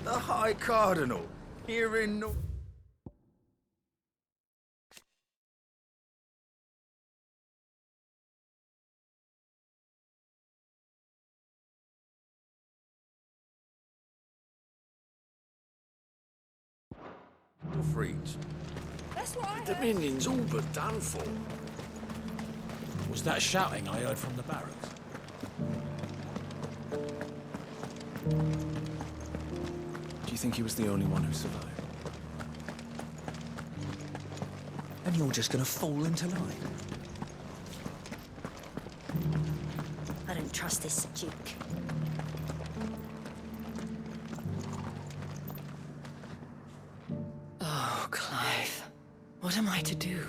The High Cardinal, here in Northreach. That's what I The heard. Dominion's all but done for. Was that shouting I heard from the barracks? Do you think he was the only one who survived? And you're just gonna fall into line? I don't trust this Duke. Oh, Clive. What am I to do?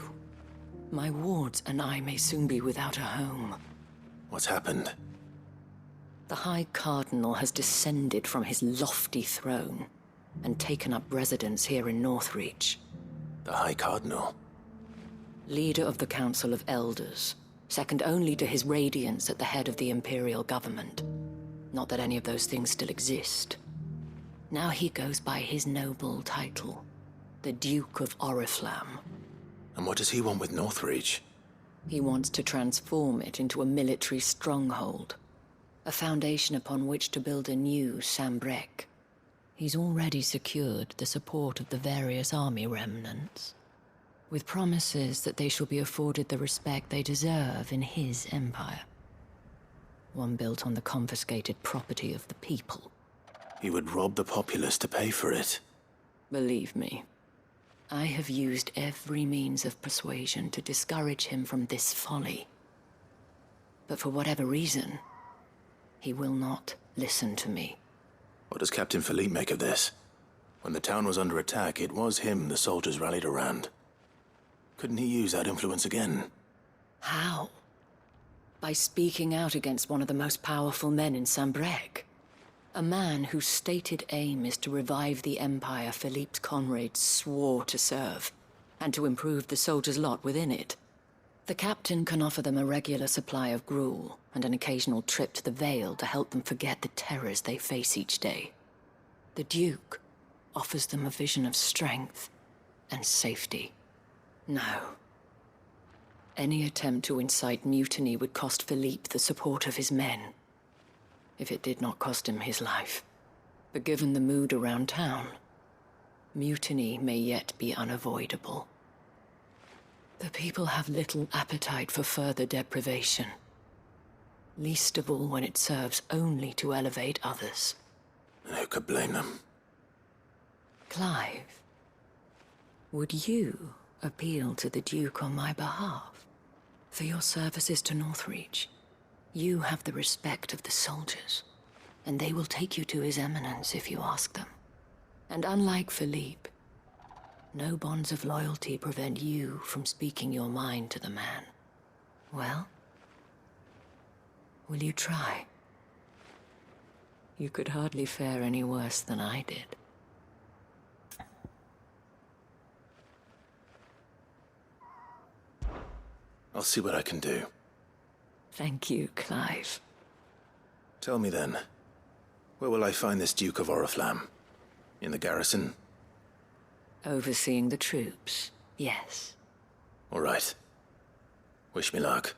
My wards and I may soon be without a home. What's happened? The High Cardinal has descended from his lofty throne and taken up residence here in Northreach. The High Cardinal? Leader of the Council of Elders, second only to his Radiance at the head of the Imperial government. Not that any of those things still exist. Now he goes by his noble title, the Duke of Oriflamme. And what does he want with Northreach? He wants to transform it into a military stronghold, a foundation upon which to build a new Sambrec. He's already secured the support of the various army remnants, with promises that they shall be afforded the respect they deserve in his empire. One built on the confiscated property of the people. He would rob the populace to pay for it. Believe me, I have used every means of persuasion to discourage him from this folly. But for whatever reason, he will not listen to me. What does Captain Philippe make of this? When the town was under attack, it was him the soldiers rallied around. Couldn't he use that influence again? How? By speaking out against one of the most powerful men in Sambrec. A man whose stated aim is to revive the empire Philippe's comrades swore to serve, and to improve the soldiers' lot within it. The captain can offer them a regular supply of gruel, and an occasional trip to the Vale to help them forget the terrors they face each day. The Duke offers them a vision of strength and safety. No. Any attempt to incite mutiny would cost Philippe the support of his men, if it did not cost him his life. But given the mood around town, mutiny may yet be unavoidable. The people have little appetite for further deprivation, least of all when it serves only to elevate others. And who could blame them? Clive, would you appeal to the Duke on my behalf? For your services to Northreach, you have the respect of the soldiers, and they will take you to His Eminence if you ask them. And unlike Philippe, no bonds of loyalty prevent you from speaking your mind to the man. Well, will you try? You could hardly fare any worse than I did. I'll see what I can do. Thank you, Clive. Tell me then, where will I find this Duke of Oriflamme? In the garrison? Overseeing the troops, yes. All right. Wish me luck.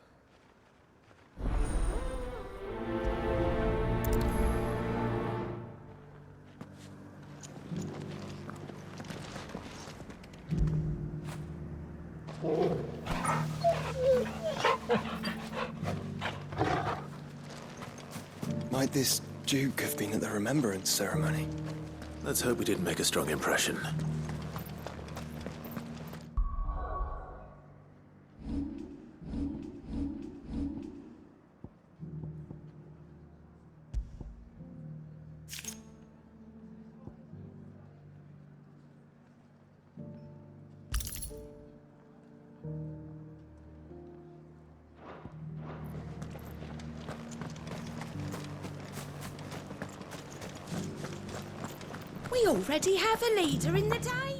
Might this Duke have been at the Remembrance ceremony? Let's hope we didn't make a strong impression. We already have a leader in the day.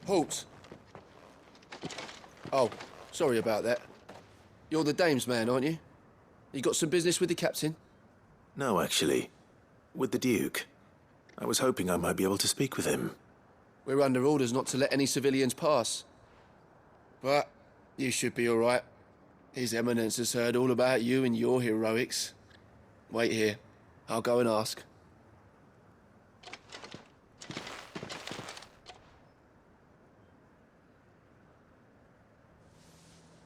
Halt! Oh, sorry about that. You're the Dame's man, aren't you? You got some business with the captain? No, actually. With the Duke. I was hoping I might be able to speak with him. We're under orders not to let any civilians pass. But you should be all right. His Eminence has heard all about you and your heroics. Wait here. I'll go and ask.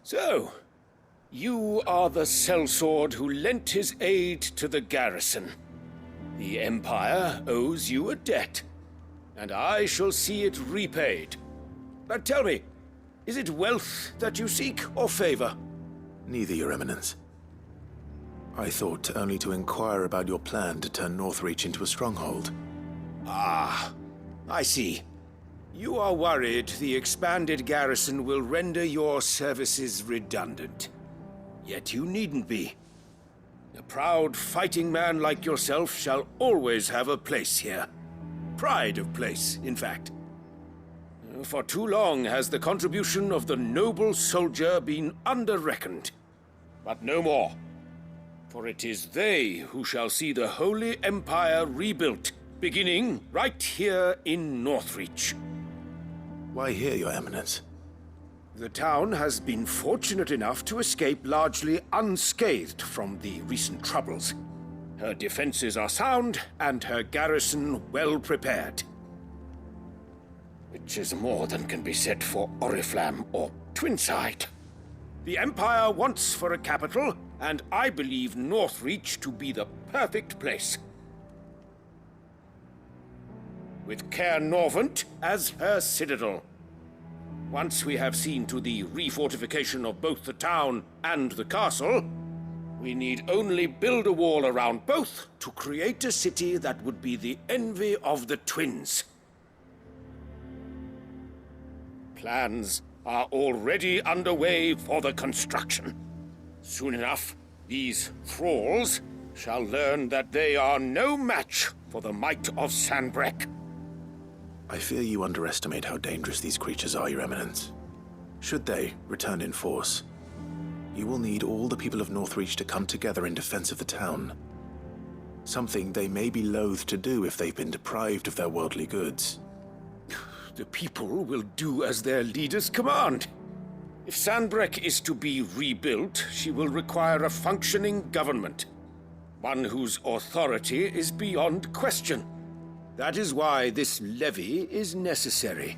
So, you are the sellsword who lent his aid to the garrison. The Empire owes you a debt, and I shall see it repaid. But tell me, is it wealth that you seek, or favor? Neither, Your Eminence. I thought only to inquire about your plan to turn Northreach into a stronghold. Ah, I see. You are worried the expanded garrison will render your services redundant. Yet you needn't be. A proud fighting man like yourself shall always have a place here. Pride of place, in fact. For too long has the contribution of the noble soldier been under-reckoned. But no more. For it is they who shall see the Holy Empire rebuilt, beginning right here in Northreach. Why here, Your Eminence? The town has been fortunate enough to escape largely unscathed from the recent troubles. Her defenses are sound, and her garrison well prepared. Which is more than can be said for Oriflamme or Twinside. The Empire wants for a capital, and I believe Northreach to be the perfect place. With Caer Norvent as her citadel. Once we have seen to the refortification of both the town and the castle, we need only build a wall around both to create a city that would be the envy of the twins. Plans are already underway for the construction. Soon enough, these thralls shall learn that they are no match for the might of Sanbreque. I fear you underestimate how dangerous these creatures are, Your Eminence. Should they return in force, you will need all the people of Northreach to come together in defense of the town. Something they may be loath to do if they've been deprived of their worldly goods. The people will do as their leaders command. If Sanbreque is to be rebuilt, she will require a functioning government. One whose authority is beyond question. That is why this levy is necessary.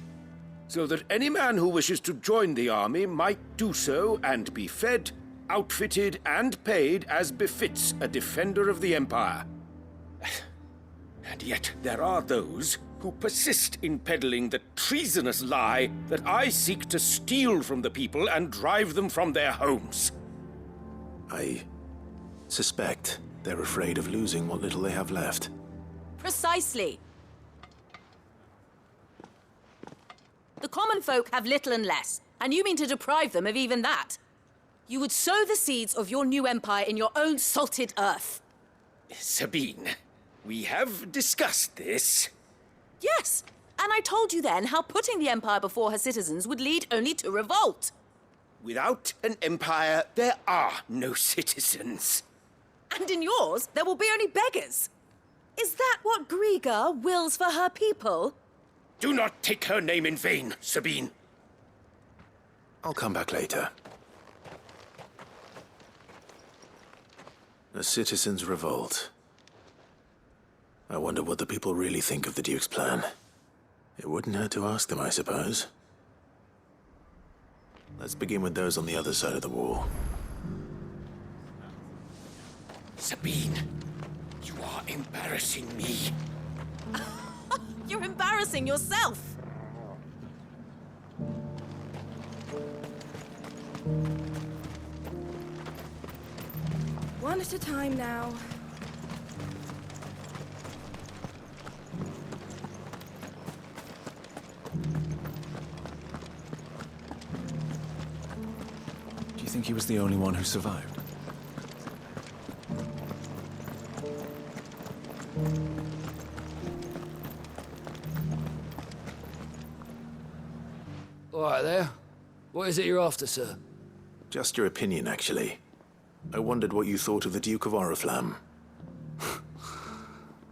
So that any man who wishes to join the army might do so and be fed, outfitted, and paid as befits a defender of the Empire. And yet there are those who persist in peddling the treasonous lie that I seek to steal from the people and drive them from their homes. I suspect they're afraid of losing what little they have left. Precisely. The common folk have little and less, and you mean to deprive them of even that. You would sow the seeds of your new empire in your own salted earth. Sabine, we have discussed this. Yes, and I told you then how putting the empire before her citizens would lead only to revolt. Without an empire, there are no citizens. And in yours, there will be only beggars. Is that what Griga wills for her people? Do not take her name in vain, Sabine. I'll come back later. A citizens' revolt. I wonder what the people really think of the Duke's plan. It wouldn't hurt to ask them, I suppose. Let's begin with those on the other side of the wall. Sabine, you are embarrassing me. You're embarrassing yourself. One at a time now. Do you think he was the only one who survived? All right there. What is it you're after, sir? Just your opinion, actually. I wondered what you thought of the Duke of Oriflamme.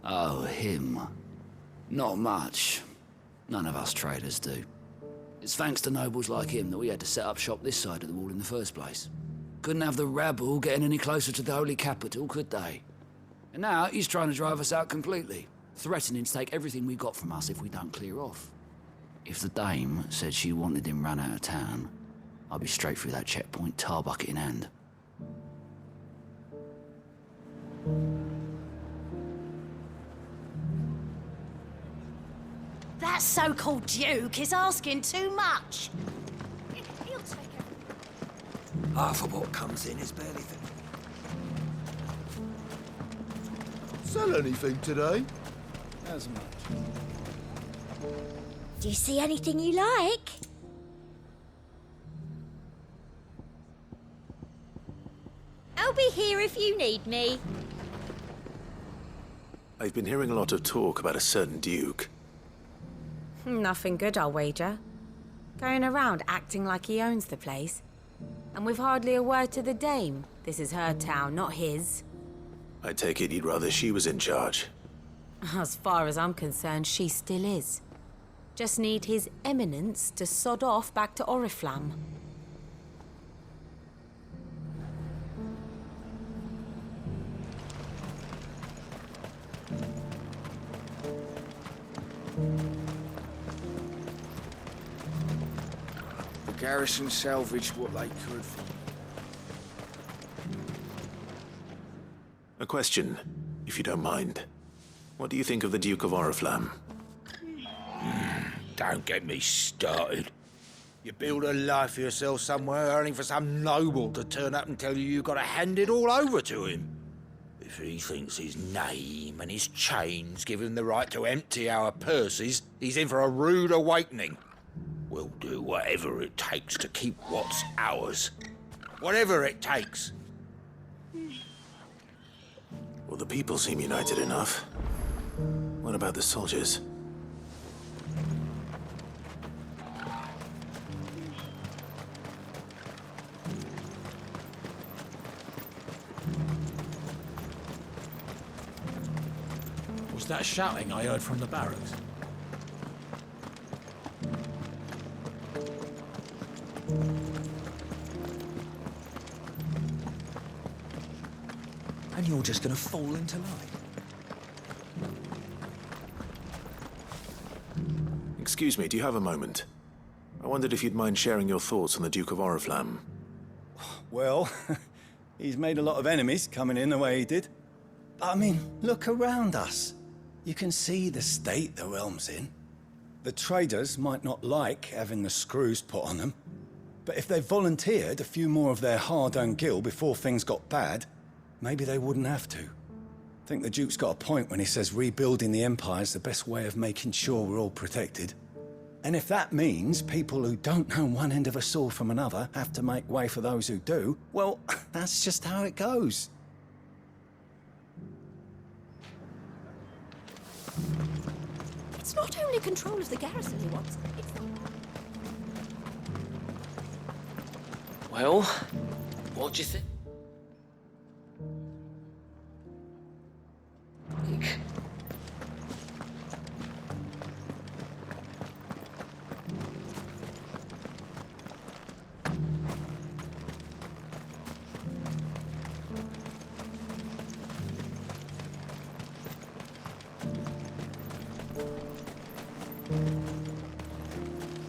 Oh, him. Not much. None of us traders do. It's thanks to nobles like him that we had to set up shop this side of the wall in the first place. Couldn't have the rabble getting any closer to the holy capital, could they? And now he's trying to drive us out completely, threatening to take everything we got from us if we don't clear off. If the dame said she wanted him run out of town, I'd be straight through that checkpoint, tar bucket in hand. That so-called Duke is asking too much. He'll take it. Half of what comes in is barely thing. Sell anything today? As much. Do you see anything you like? I'll be here if you need me. I've been hearing a lot of talk about a certain duke. Nothing good, I'll wager. Going around acting like he owns the place. And with hardly a word to the dame. This is her town, not his. I take it you'd rather she was in charge. As far as I'm concerned, she still is. Just need his eminence to sod off back to Oriflamme. The garrison salvaged what they could from... A question, if you don't mind. What do you think of the Duke of Oriflamme? Don't get me started. You build a life for yourself somewhere, only for some noble to turn up and tell you got to hand it all over to him. If he thinks his name and his chains give him the right to empty our purses, he's in for a rude awakening. We'll do whatever it takes to keep what's ours. Whatever it takes. Well, the people seem united enough. What about the soldiers? Was that shouting I heard from the barracks? And you're just gonna fall into line. Excuse me, do you have a moment? I wondered if you'd mind sharing your thoughts on the Duke of Oriflamme. Well, he's made a lot of enemies coming in the way he did. But I mean, look around us. You can see the state the realm's in. The traders might not like having the screws put on them, but if they volunteered a few more of their hard-earned gil before things got bad, maybe they wouldn't have to. I think the Duke's got a point when he says rebuilding the Empire's the best way of making sure we're all protected. And if that means people who don't know one end of a sword from another have to make way for those who do, well, that's just how it goes. It's not only control of the garrison he wants, it's the... Well, what do you think?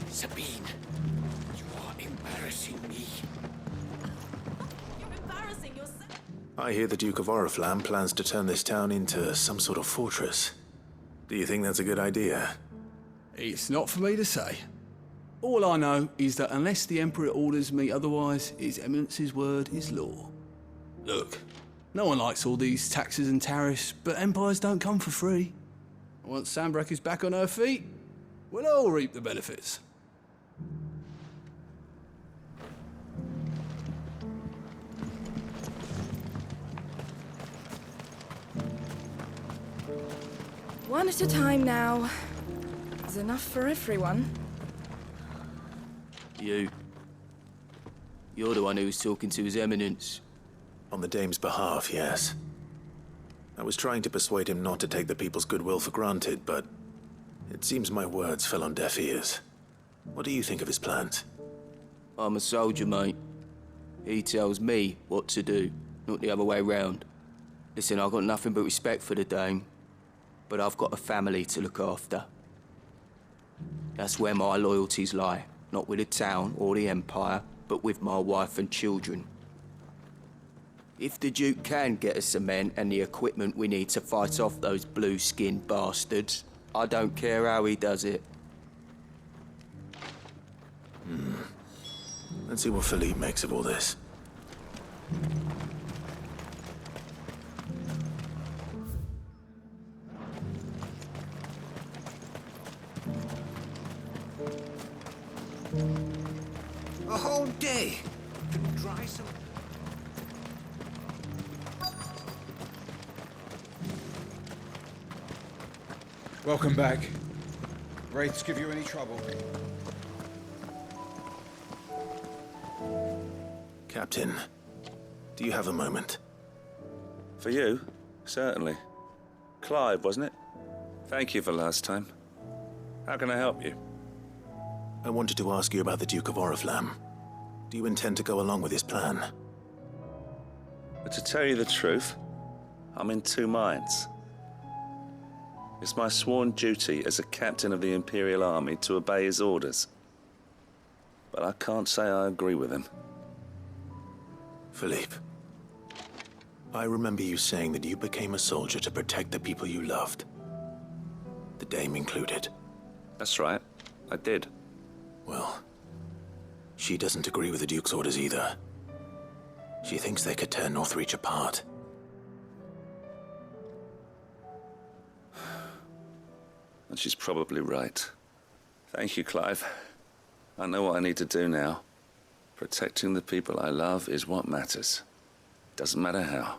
Sabine, you are embarrassing me. You're embarrassing yourself. I hear the Duke of Oriflamme plans to turn this town into some sort of fortress. Do you think that's a good idea? It's not for me to say. All I know is that unless the Emperor orders me otherwise, His Eminence's word is law. Look, no one likes all these taxes and tariffs, but empires don't come for free. Once Sanbreque is back on her feet, we'll all reap the benefits. One at a time now. There's enough for everyone. You're the one who was talking to His Eminence. On the Dame's behalf, yes. I was trying to persuade him not to take the people's goodwill for granted, but it seems my words fell on deaf ears. What do you think of his plans? I'm a soldier, mate. He tells me what to do, not the other way round. Listen, I've got nothing but respect for the Dame, but I've got a family to look after. That's where my loyalties lie, not with the town or the Empire, but with my wife and children. If the Duke can get us the men and the equipment we need to fight off those blue-skinned bastards, I don't care how he does it. Let's see what Philippe makes of all this. A whole day to dry some... Welcome back. Wraiths give you any trouble? Captain, do you have a moment? For you? Certainly. Clive, wasn't it? Thank you for last time. How can I help you? I wanted to ask you about the Duke of Oriflamme. Do you intend to go along with his plan? But to tell you the truth, I'm in two minds. It's my sworn duty as a captain of the Imperial Army to obey his orders. But I can't say I agree with him. Philippe, I remember you saying that you became a soldier to protect the people you loved. The Dame included. That's right, I did. Well, she doesn't agree with the Duke's orders either. She thinks they could tear Northreach apart. And she's probably right. Thank you, Clive. I know what I need to do now. Protecting the people I love is what matters. Doesn't matter how.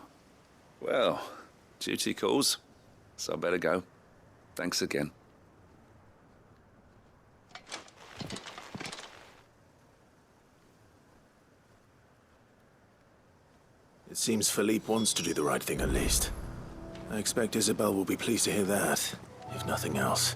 Well, duty calls, so I better go. Thanks again. It seems Philippe wants to do the right thing at least. I expect Isabel will be pleased to hear that, if nothing else.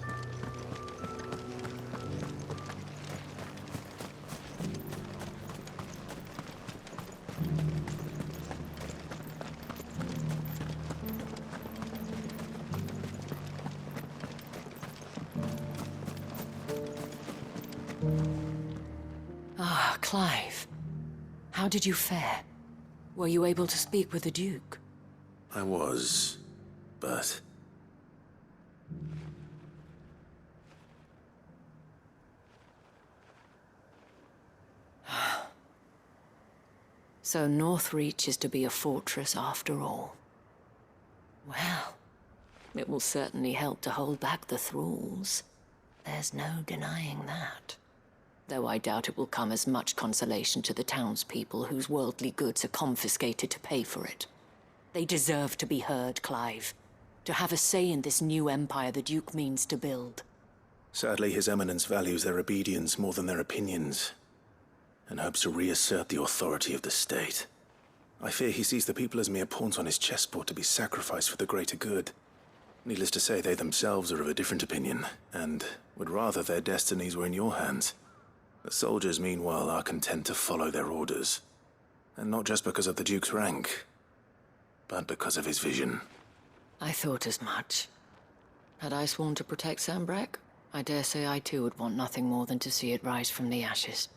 Ah, Clive. How did you fare? Were you able to speak with the Duke? I was, but... So Northreach is to be a fortress after all. Well, it will certainly help to hold back the thralls. There's no denying that. Though I doubt it will come as much consolation to the townspeople whose worldly goods are confiscated to pay for it. They deserve to be heard, Clive. To have a say in this new empire the Duke means to build. Sadly, His Eminence values their obedience more than their opinions, and hopes to reassert the authority of the state. I fear he sees the people as mere pawns on his chessboard to be sacrificed for the greater good. Needless to say, they themselves are of a different opinion, and would rather their destinies were in your hands. The soldiers, meanwhile, are content to follow their orders. And not just because of the Duke's rank, but because of his vision. I thought as much. Had I sworn to protect Sanbreque, I dare say I too would want nothing more than to see it rise from the ashes.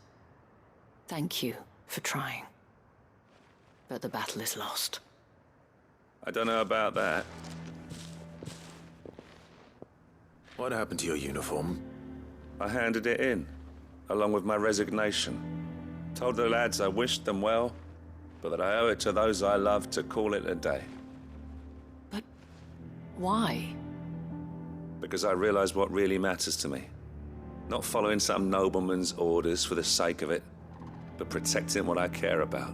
Thank you for trying. But the battle is lost. I don't know about that. What happened to your uniform? I handed it in, along with my resignation. Told the lads I wished them well, but that I owe it to those I love to call it a day. But why? Because I realized what really matters to me. Not following some nobleman's orders for the sake of it, but protecting what I care about.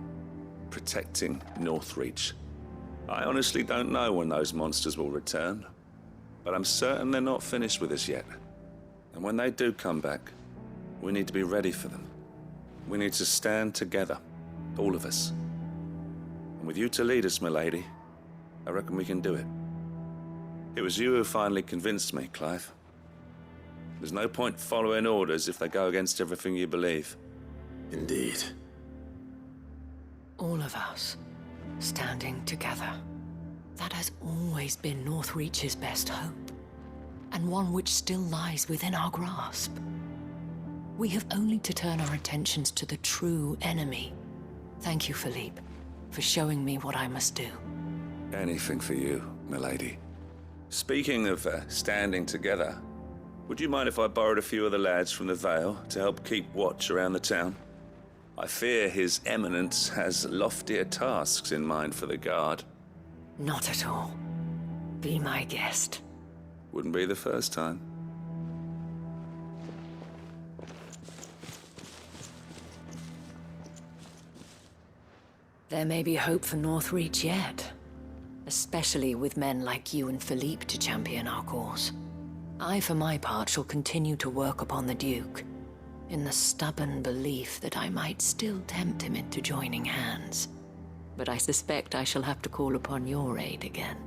Protecting Northreach. I honestly don't know when those monsters will return, but I'm certain they're not finished with us yet. And when they do come back, we need to be ready for them. We need to stand together, all of us. And with you to lead us, milady, I reckon we can do it. It was you who finally convinced me, Clive. There's no point following orders if they go against everything you believe. Indeed. All of us, standing together. That has always been Northreach's best hope, and one which still lies within our grasp. We have only to turn our attentions to the true enemy. Thank you, Philippe, for showing me what I must do. Anything for you, milady. Speaking of standing together, would you mind if I borrowed a few of the lads from the Vale to help keep watch around the town? I fear His Eminence has loftier tasks in mind for the guard. Not at all. Be my guest. Wouldn't be the first time. There may be hope for Northreach yet. Especially with men like you and Philippe to champion our cause. I, for my part, shall continue to work upon the Duke, in the stubborn belief that I might still tempt him into joining hands. But I suspect I shall have to call upon your aid again.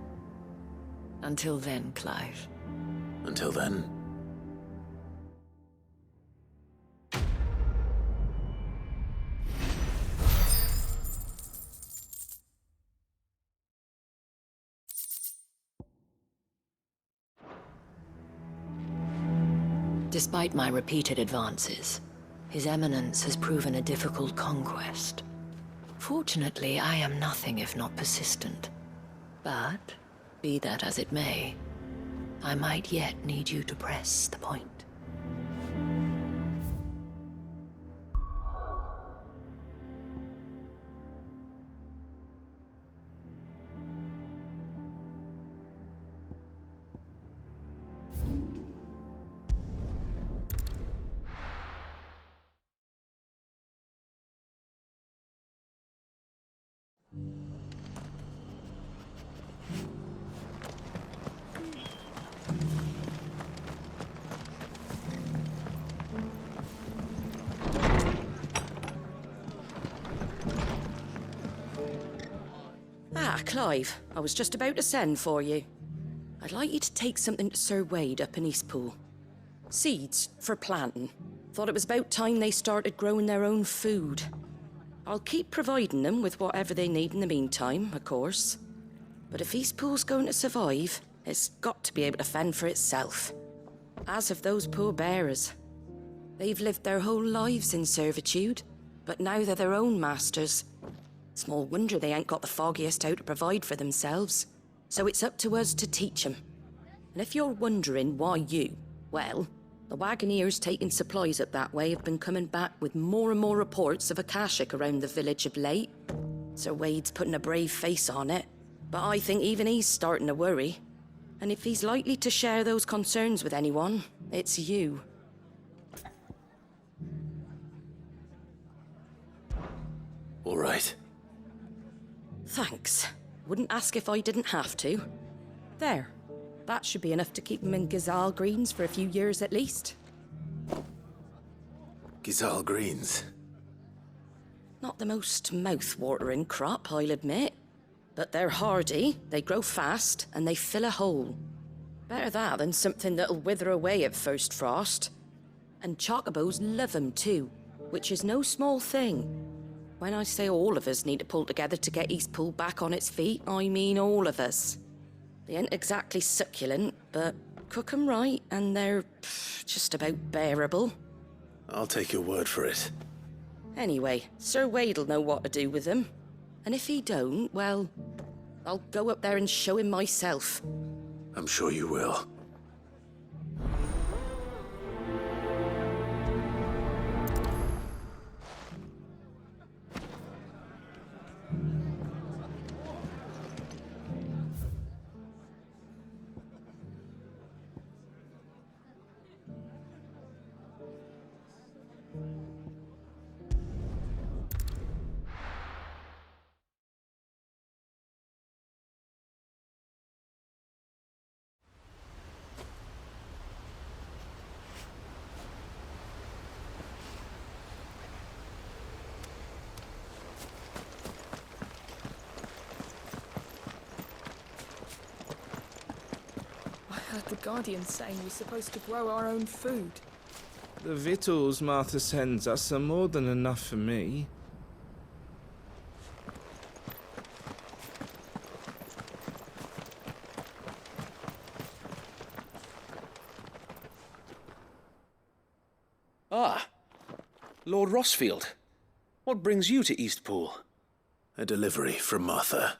Until then, Clive. Until then. Despite my repeated advances, His Eminence has proven a difficult conquest. Fortunately, I am nothing if not persistent. But, be that as it may, I might yet need you to press the point. Ah, Clive, I was just about to send for you. I'd like you to take something to Sir Wade up in Eastpool. Seeds for planting. Thought it was about time they started growing their own food. I'll keep providing them with whatever they need in the meantime, of course. But if Eastpool's going to survive, it's got to be able to fend for itself. As have those poor bearers. They've lived their whole lives in servitude, but now they're their own masters. Small wonder they ain't got the foggiest how to provide for themselves. So it's up to us to teach them. And if you're wondering why you, well, the wagoneers taking supplies up that way have been coming back with more and more reports of Akashic around the village of late. Sir Wade's putting a brave face on it, but I think even he's starting to worry. And if he's likely to share those concerns with anyone, it's you. All right. Thanks. Wouldn't ask if I didn't have to. There. That should be enough to keep him in Gazal Greens for a few years at least. Gazal Greens? Not the most mouth-watering crop, I'll admit. But they're hardy, they grow fast, and they fill a hole. Better that than something that'll wither away at first frost. And chocobos love 'em too, which is no small thing. When I say all of us need to pull together to get Eastpool back on its feet, I mean all of us. They ain't exactly succulent, but cook 'em right, and they're just about bearable. I'll take your word for it. Anyway, Sir Wade'll know what to do with them. And if he don't, well, I'll go up there and show him myself. I'm sure you will. Guardian's saying we're supposed to grow our own food. The victuals Martha sends us are more than enough for me. Ah, Lord Rossfield. What brings you to Eastpool? A delivery from Martha.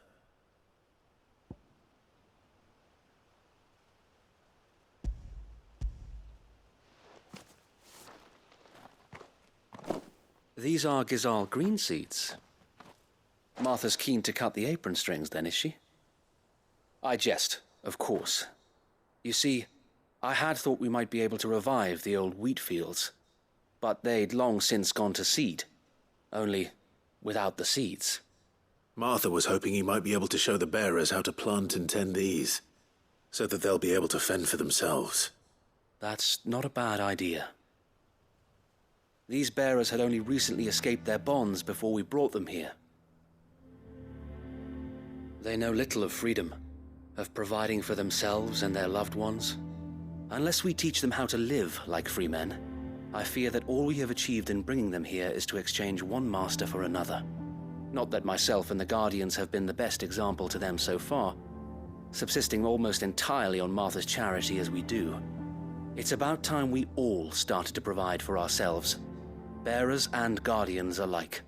These are Gizal green seeds. Martha's keen to cut the apron strings, then, is she? I jest, of course. You see, I had thought we might be able to revive the old wheat fields, but they'd long since gone to seed, only without the seeds. Martha was hoping he might be able to show the bearers how to plant and tend these, so that they'll be able to fend for themselves. That's not a bad idea. These bearers had only recently escaped their bonds before we brought them here. They know little of freedom, of providing for themselves and their loved ones. Unless we teach them how to live like free men, I fear that all we have achieved in bringing them here is to exchange one master for another. Not that myself and the Guardians have been the best example to them so far, subsisting almost entirely on Martha's charity as we do. It's about time we all started to provide for ourselves, bearers and Guardians alike.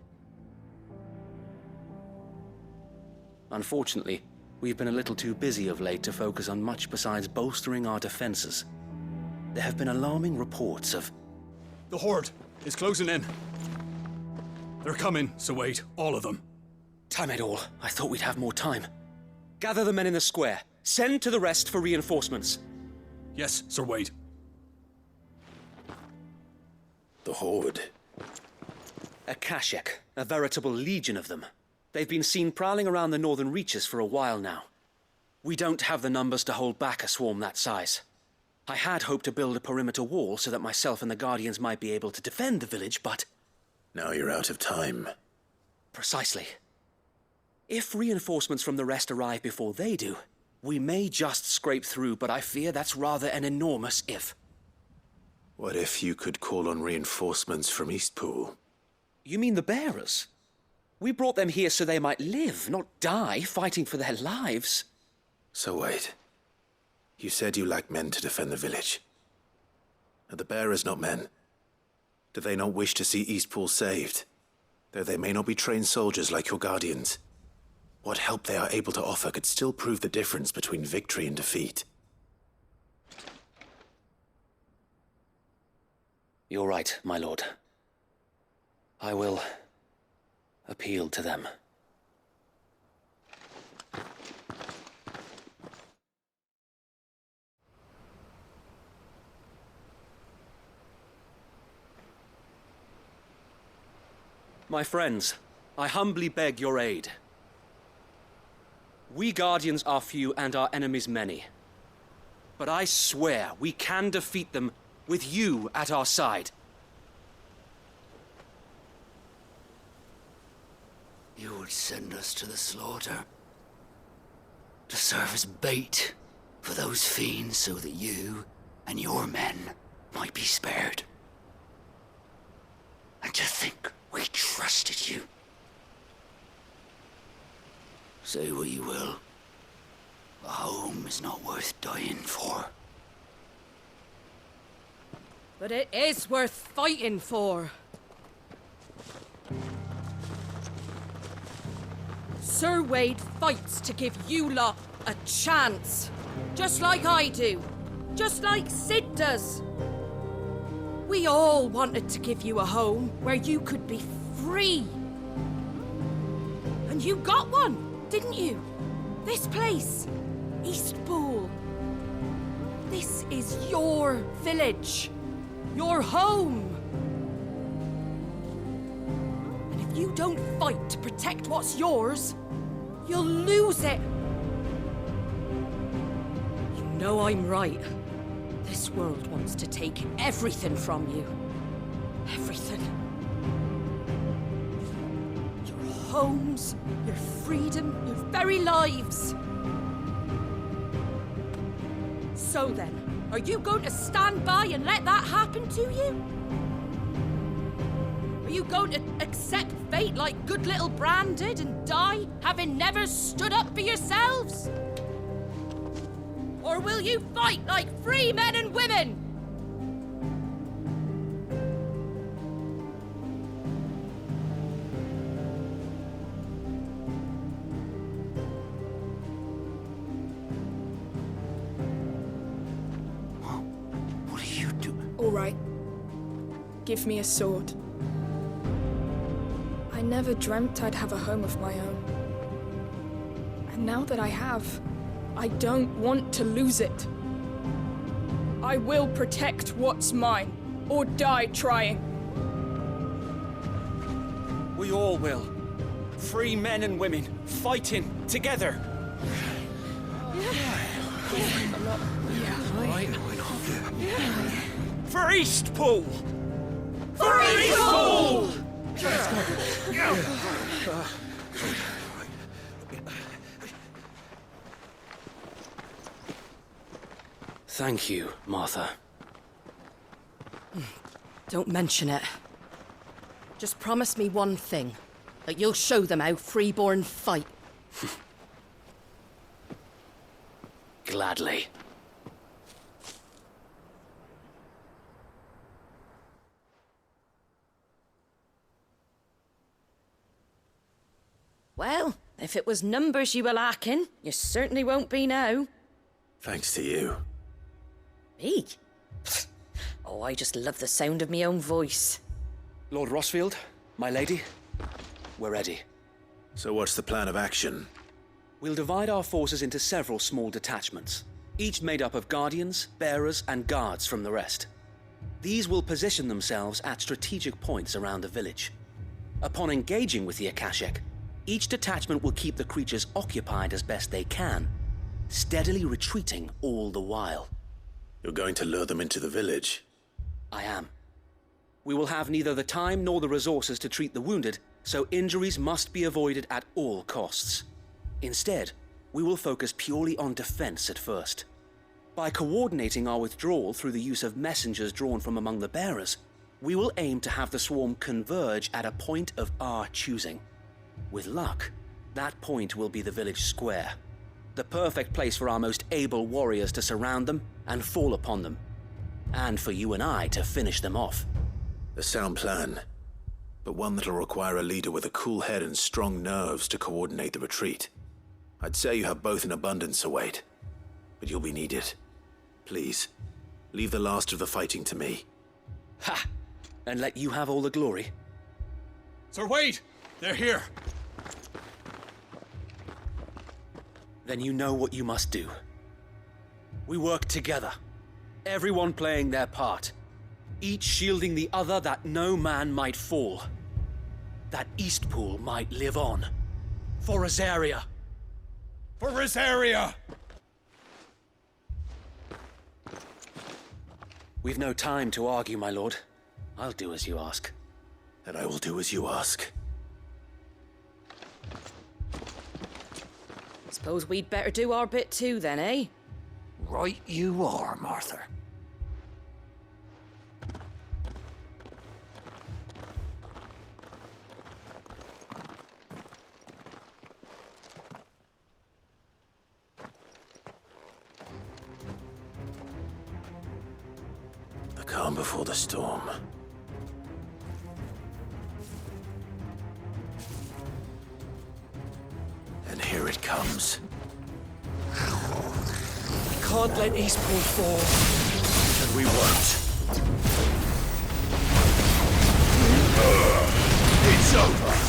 Unfortunately, we've been a little too busy of late to focus on much besides bolstering our defenses. There have been alarming reports of... The Horde is closing in. They're coming, Sir Wade, all of them. Damn it all, I thought we'd have more time. Gather the men in the square. Send to the rest for reinforcements. Yes, Sir Wade. The Horde. A Kashek, a veritable legion of them. They've been seen prowling around the northern reaches for a while now. We don't have the numbers to hold back a swarm that size. I had hoped to build a perimeter wall so that myself and the Guardians might be able to defend the village, but... Now you're out of time. Precisely. If reinforcements from the rest arrive before they do, we may just scrape through, but I fear that's rather an enormous if. What if you could call on reinforcements from Eastpool? You mean the bearers? We brought them here so they might live, not die, fighting for their lives. So wait. You said you lack men to defend the village. Are the bearers not men? Do they not wish to see Eastpool saved? Though they may not be trained soldiers like your Guardians. What help they are able to offer could still prove the difference between victory and defeat. You're right, my lord. I will appeal to them. My friends, I humbly beg your aid. We Guardians are few and our enemies many. But I swear we can defeat them with you at our side. You would send us to the slaughter, to serve as bait for those fiends so that you and your men might be spared. And to think we trusted you. Say what you will, a home is not worth dying for. But it is worth fighting for. Sir Wade fights to give you lot a chance. Just like I do. Just like Sid does. We all wanted to give you a home where you could be free. And you got one, didn't you? This place, Eastpool. This is your village. Your home. And if you don't fight to protect what's yours, you'll lose it. You know I'm right. This world wants to take everything from you. Everything. Your homes, your freedom, your very lives. So then, are you going to stand by and let that happen to you? Are you going to accept fate like good little Bran did and die, having never stood up for yourselves? Or will you fight like free men and women? What are you doing? All right. Give me a sword. I never dreamt I'd have a home of my own. And now that I have, I don't want to lose it. I will protect what's mine, or die trying. We all will. Free men and women, fighting together. For Eastpool! For Eastpool! Thank you, Martha. Don't mention it. Just promise me one thing. That you'll show them how freeborn fight. Gladly. Well, if it was numbers you were lacking, you certainly won't be now. Thanks to you. Me? Oh, I just love the sound of my own voice. Lord Rossfield, my lady, we're ready. So what's the plan of action? We'll divide our forces into several small detachments, each made up of guardians, bearers, and guards from the rest. These will position themselves at strategic points around the village. Upon engaging with the Akashic, each detachment will keep the creatures occupied as best they can, steadily retreating all the while. You're going to lure them into the village? I am. We will have neither the time nor the resources to treat the wounded, so injuries must be avoided at all costs. Instead, we will focus purely on defense at first. By coordinating our withdrawal through the use of messengers drawn from among the bearers, we will aim to have the swarm converge at a point of our choosing. With luck, that point will be the village square, the perfect place for our most able warriors to surround them and fall upon them, and for you and I to finish them off. A sound plan, but one that'll require a leader with a cool head and strong nerves to coordinate the retreat. I'd say you have both in abundance, Await, but you'll be needed. Please, leave the last of the fighting to me. Ha! And let you have all the glory. Sir Wade! They're here! Then you know what you must do. We work together, everyone playing their part, each shielding the other that no man might fall, that Eastpool might live on. For Rosaria! For Rosaria! We've no time to argue, my lord. I'll do as you ask. And I will do as you ask. Suppose we'd better do our bit too then, eh? Right you are, Martha. The calm before the storm. And here it comes. Can't let Eastpool fall. And we won't. It's over.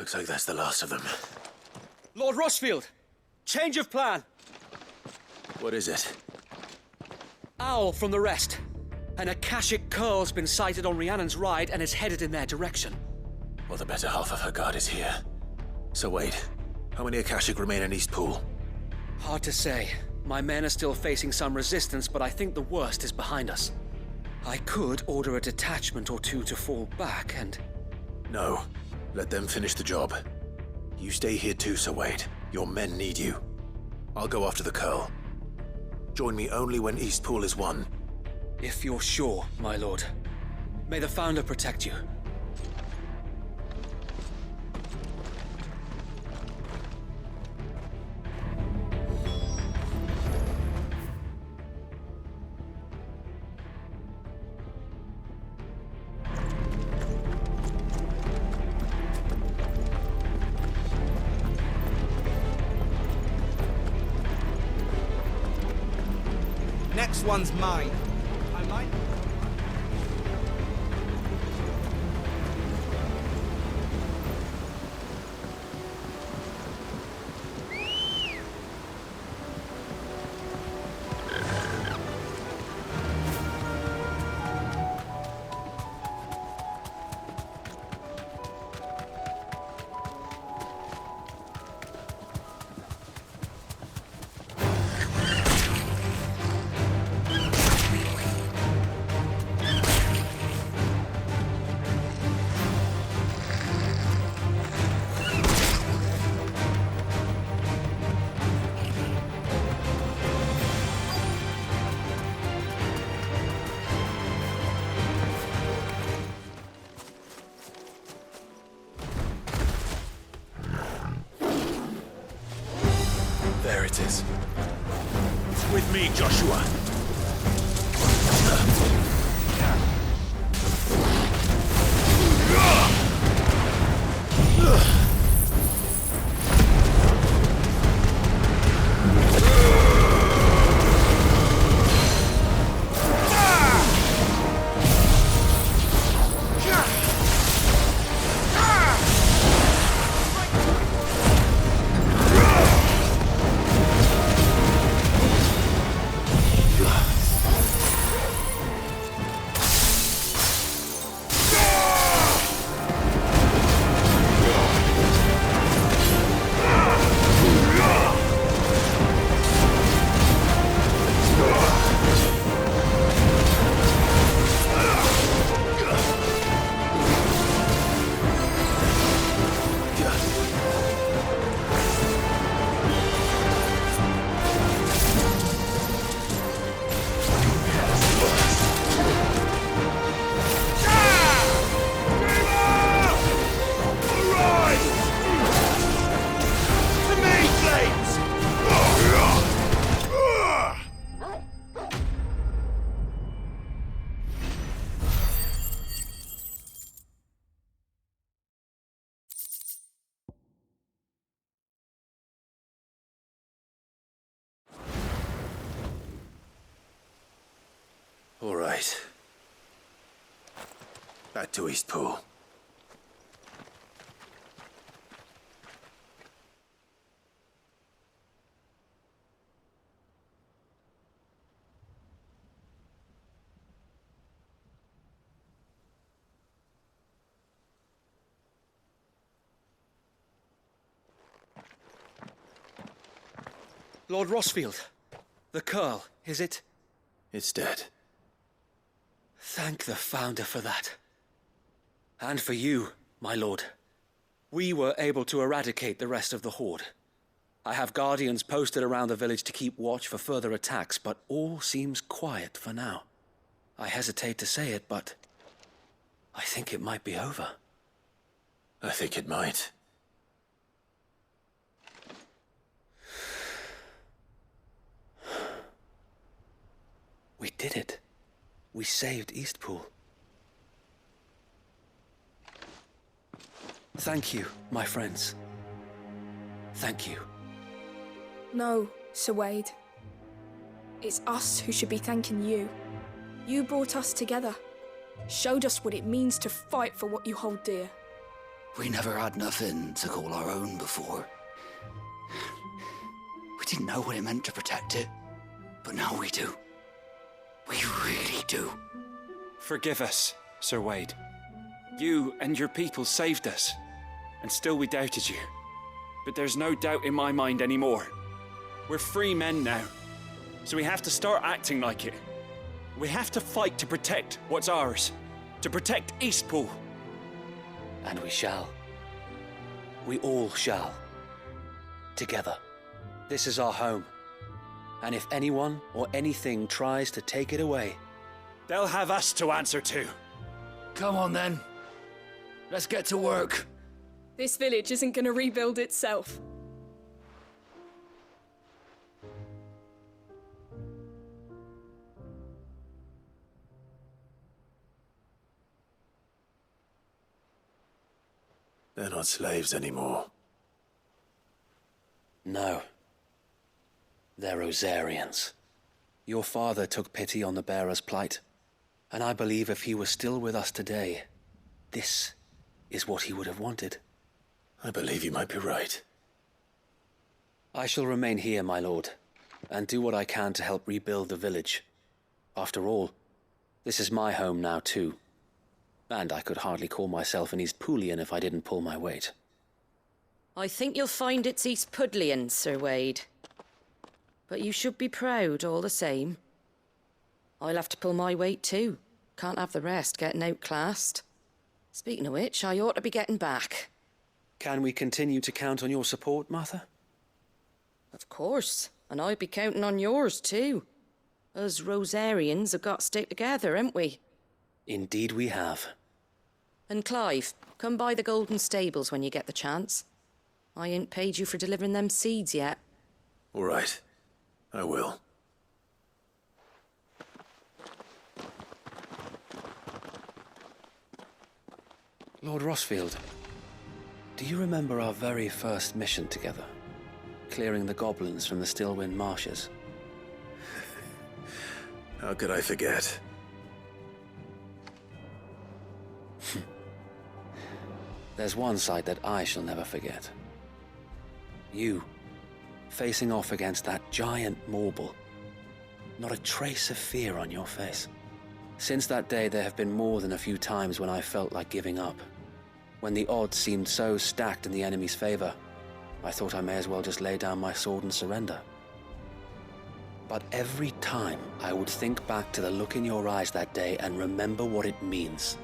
Looks like that's the last of them. Lord Rossfield! Change of plan! What is it? Owl from the rest. An Akashic curl's been sighted on Rhiannon's ride and is headed in their direction. Well, the better half of her guard is here. So wait, how many Akashic remain in East Pool? Hard to say. My men are still facing some resistance, but I think the worst is behind us. I could order a detachment or two to fall back and... No. Let them finish the job. You stay here too, Sir Wade. Your men need you. I'll go after the Curl. Join me only when East Pool is won. If you're sure, my lord. May the Founder protect you. Next one's mine. I might... There it is. With me, Joshua. All right. Back to East Pool. Lord Rossfield, the Curl, is it? It's dead. Thank the Founder for that. And for you, my lord. We were able to eradicate the rest of the Horde. I have guardians posted around the village to keep watch for further attacks, but all seems quiet for now. I hesitate to say it, but I think it might be over. I think it might. We did it. We saved Eastpool. Thank you, my friends. Thank you. No, Sir Wade. It's us who should be thanking you. You brought us together. Showed us what it means to fight for what you hold dear. We never had nothing to call our own before. We didn't know what it meant to protect it, but now we do. We really do. Forgive us, Sir Wade. You and your people saved us, and still we doubted you. But there's no doubt in my mind anymore. We're free men now, so we have to start acting like it. We have to fight to protect what's ours, to protect Eastpool. And we shall. We all shall. Together. This is our home. And if anyone or anything tries to take it away, they'll have us to answer to. Come on then. Let's get to work. This village isn't gonna rebuild itself. They're not slaves anymore. No. They're Rosarians. Your father took pity on the bearer's plight, and I believe if he were still with us today, this is what he would have wanted. I believe you might be right. I shall remain here, my lord, and do what I can to help rebuild the village. After all, this is my home now too. And I could hardly call myself an Eastpoolian if I didn't pull my weight. I think you'll find it's Eastpudlian, Sir Wade. But you should be proud all the same. I'll have to pull my weight too. Can't have the rest getting outclassed. Speaking of which, I ought to be getting back. Can we continue to count on your support, Martha? Of course, and I'll be counting on yours too. Us Rosarians have got to stick together, haven't we? Indeed we have. And Clive, come by the Golden Stables when you get the chance. I ain't paid you for delivering them seeds yet. All right. I will. Lord Rossfield, do you remember our very first mission together? Clearing the goblins from the Stillwind marshes? How could I forget? There's one sight that I shall never forget. You, facing off against that giant Morble. Not a trace of fear on your face. Since that day, there have been more than a few times when I felt like giving up. When the odds seemed so stacked in the enemy's favor, I thought I may as well just lay down my sword and surrender. But every time I would think back to the look in your eyes that day and remember what it means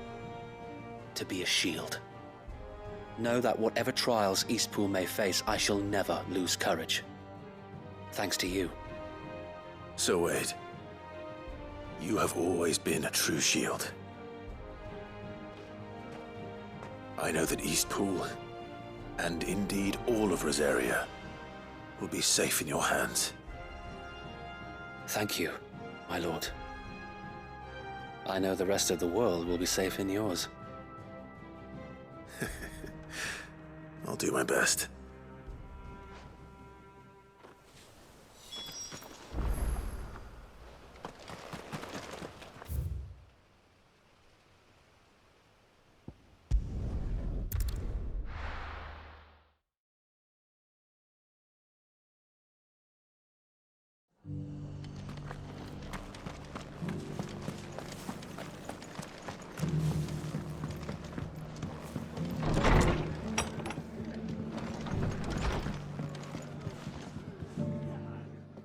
to be a shield. Know that whatever trials Eastpool may face, I shall never lose courage. Thanks to you. So Wade, you have always been a true shield. I know that Eastpool, and indeed all of Rosaria, will be safe in your hands. Thank you, my lord. I know the rest of the world will be safe in yours. I'll do my best.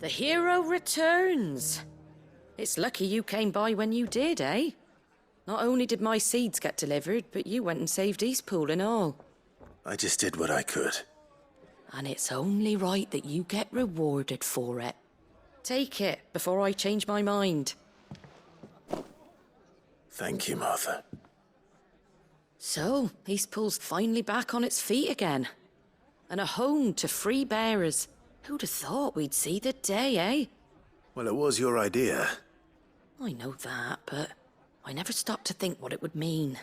The hero returns. It's lucky you came by when you did, eh? Not only did my seeds get delivered, but you went and saved Eastpool and all. I just did what I could. And it's only right that you get rewarded for it. Take it before I change my mind. Thank you, Martha. So, Eastpool's finally back on its feet again. And a home to free bearers. Who'd have thought we'd see the day, eh? Well, it was your idea. I know that, but I never stopped to think what it would mean.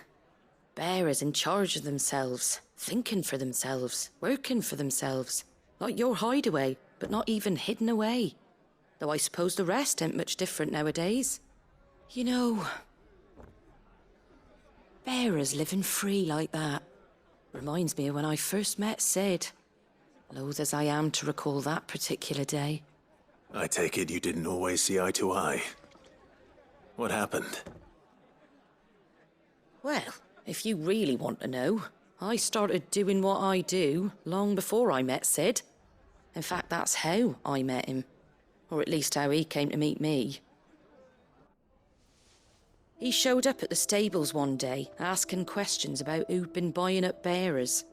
Bearers in charge of themselves, thinking for themselves, working for themselves. Like your hideaway, but not even hidden away. Though I suppose the rest ain't much different nowadays. You know, bearers living free like that, Reminds me of when I first met Sid. Loath as I am to recall that particular day. I take it you didn't always see eye to eye. What happened? Well, if you really want to know, I started doing what I do long before I met Sid. In fact, that's how I met him. Or at least how he came to meet me. He showed up at the stables one day, asking questions about who'd been buying up bearers.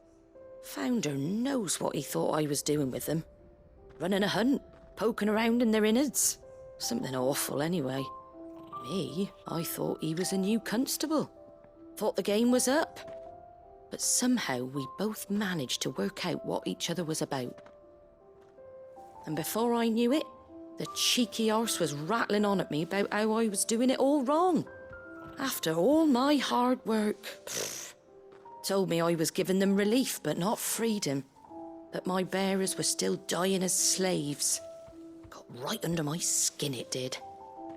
Founder knows what he thought I was doing with them. Running a hunt, poking around in their innards. Something awful, anyway. Me, I thought he was a new constable. Thought the game was up. But somehow we both managed to work out what each other was about. And before I knew it, the cheeky arse was rattling on at me about how I was doing it all wrong. After all my hard work. Told me I was giving them relief, but not freedom. That my bearers were still dying as slaves. Got right under my skin, it did.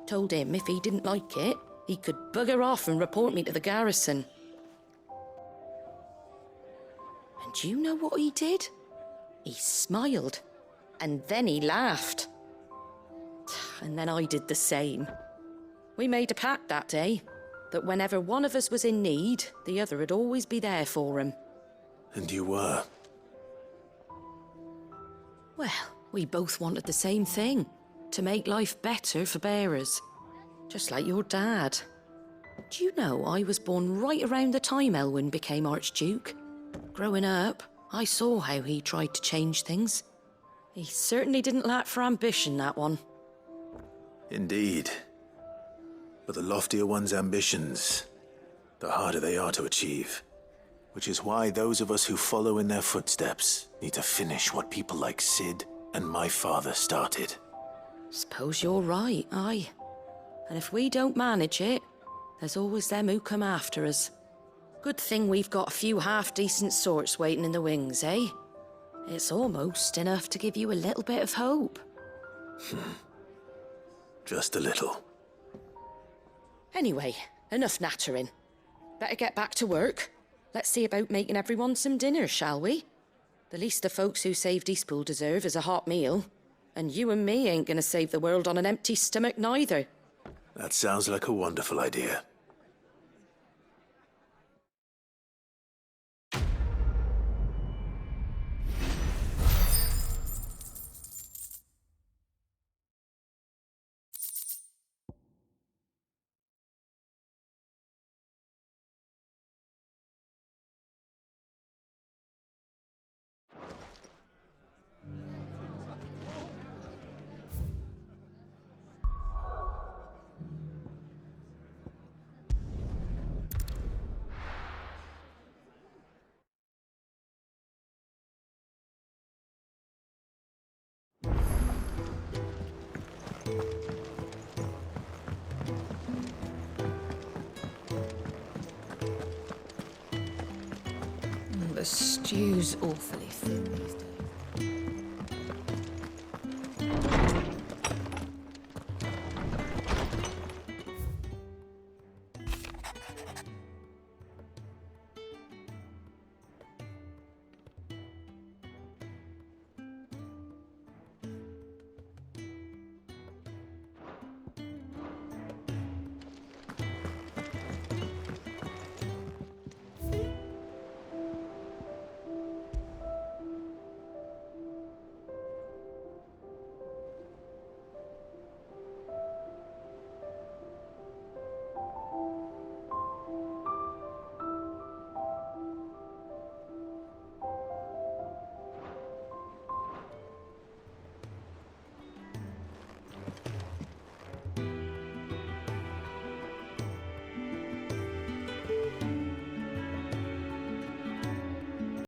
Told him if he didn't like it, he could bugger off and report me to the garrison. And do you know what he did? He smiled. And then he laughed. And then I did the same. We made a pact that day, that whenever one of us was in need, the other would always be there for him. And you were? Well, we both wanted the same thing. To make life better for bearers. Just like your dad. Do you know I was born right around the time Elwyn became Archduke? Growing up, I saw how he tried to change things. He certainly didn't lack for ambition, that one. Indeed. But the loftier one's ambitions, the harder they are to achieve. Which is why those of us who follow in their footsteps need to finish what people like Sid and my father started. Suppose you're right, aye. And if we don't manage it, there's always them who come after us. Good thing we've got a few half-decent sorts waiting in the wings, eh? It's almost enough to give you a little bit of hope. Just a little. Anyway, enough nattering. Better get back to work. Let's see about making everyone some dinner, shall we? The least the folks who saved Eastpool deserve is a hot meal. And you and me ain't gonna save the world on an empty stomach neither. That sounds like a wonderful idea. The stew's awfully thin these days.